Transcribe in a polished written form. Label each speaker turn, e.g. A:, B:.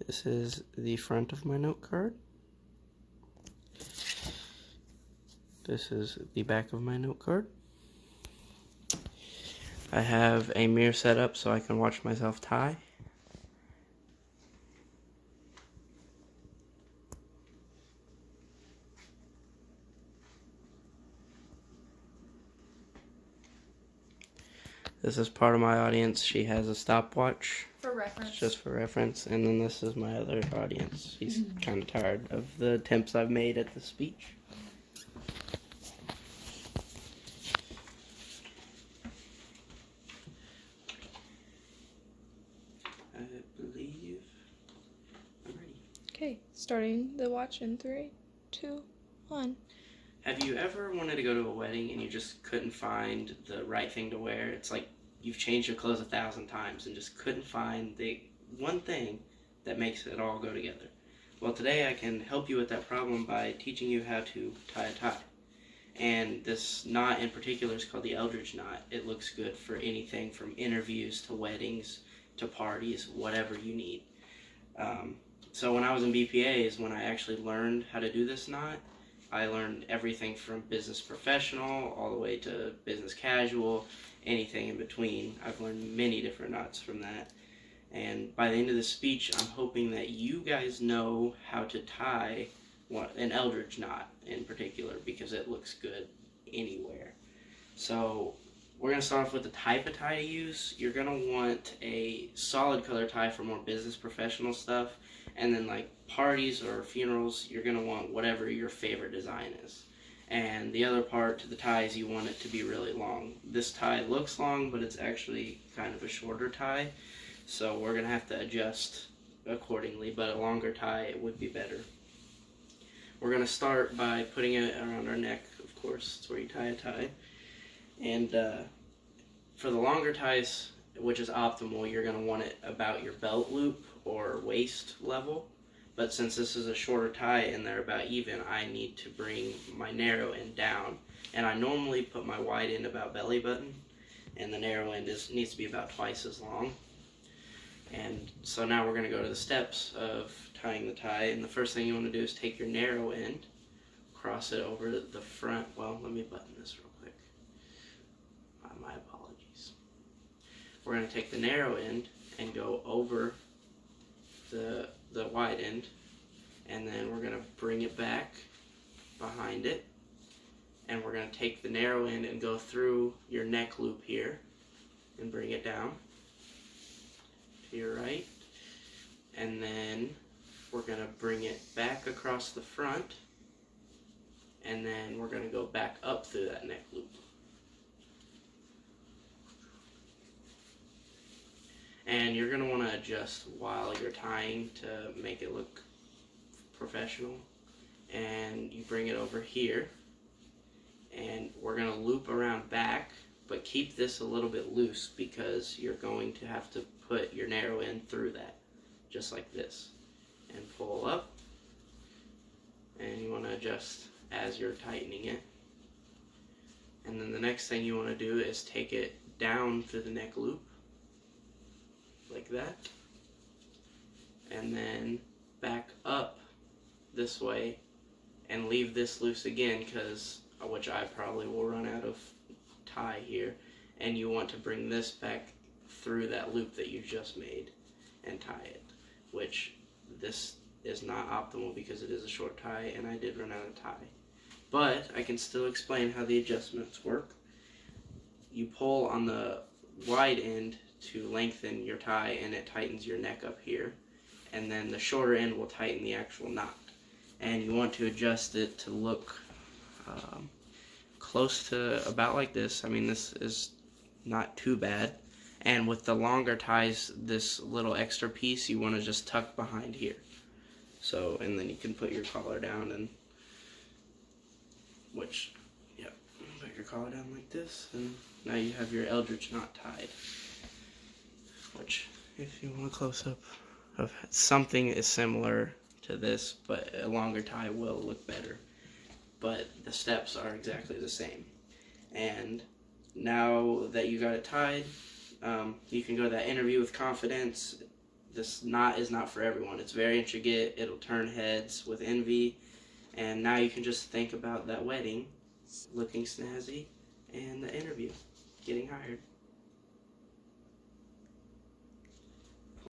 A: This is the front of my note card. This is the back of my note card. I have a mirror set up so I can watch myself tie. This is part of my audience. She has a stopwatch.
B: For reference.
A: Just for reference. And then this is my other audience. He's kind of tired of the attempts I've made at the speech. I believe I'm ready.
B: Okay, starting the watch in 3, 2, 1.
A: Have you ever wanted to go to a wedding and you just couldn't find the right thing to wear? It's like you've changed your clothes 1,000 times and just couldn't find the one thing that makes it all go together. Well, today I can help you with that problem by teaching you how to tie a tie. And this knot in particular is called the Eldridge knot. It looks good for anything from interviews to weddings to parties, whatever you need. So when I was in BPA is when I actually learned how to do this knot. I learned everything from business professional all the way to business casual, anything in between. I've learned many different knots from that. And by the end of the speech, I'm hoping that you guys know how to tie an Eldridge knot in particular, because it looks good anywhere. So we're going to start off with the type of tie to use. You're going to want a solid color tie for more business professional stuff. And then like parties or funerals, you're going to want whatever your favorite design is. And the other part to the tie is you want it to be really long. This tie looks long, but it's actually kind of a shorter tie. So we're going to have to adjust accordingly, but a longer tie would be better. We're going to start by putting it around our neck, of course. It's where you tie a tie. And for the longer ties, which is optimal, you're going to want it about your belt loop or waist level. But since this is a shorter tie and they're about even, I need to bring my narrow end down. And I normally put my wide end about belly button, and the narrow end needs to be about twice as long. And so now we're going to go to the steps of tying the tie. And the first thing you want to do is take your narrow end, cross it over the front. Well, let me button this real quick. My apologies. We're going to take the narrow end and go over the wide end, and then we're going to bring it back behind it, and we're going to take the narrow end and go through your neck loop here and bring it down to your right, and then we're going to bring it back across the front, and then we're going to go back up through that neck loop. And you're going to want to adjust while you're tying to make it look professional. And you bring it over here, and we're going to loop around back, but keep this a little bit loose because you're going to have to put your narrow end through that, just like this. And pull up, and you want to adjust as you're tightening it. And then the next thing you want to do is take it down through the neck loop, like that, and then back up this way and leave this loose again, which I probably will run out of tie here, and you want to bring this back through that loop that you just made and tie it, which this is not optimal because it is a short tie and I did run out of tie. But I can still explain how the adjustments work. You pull on the wide end to lengthen your tie, and it tightens your neck up here, and then the shorter end will tighten the actual knot. And you want to adjust it to look close to about like this. I mean, this is not too bad. And with the longer ties, this little extra piece you want to just tuck behind here. So, and then you can put your collar down, and put your collar down like this, and now you have your Eldridge knot tied. Which, if you want a close-up of something is similar to this, but a longer tie will look better. But the steps are exactly the same. And now that you got it tied, you can go to that interview with confidence. this knot is not for everyone. It's very intricate. It'll turn heads with envy. And now you can just think about that wedding, looking snazzy, and the interview, getting hired.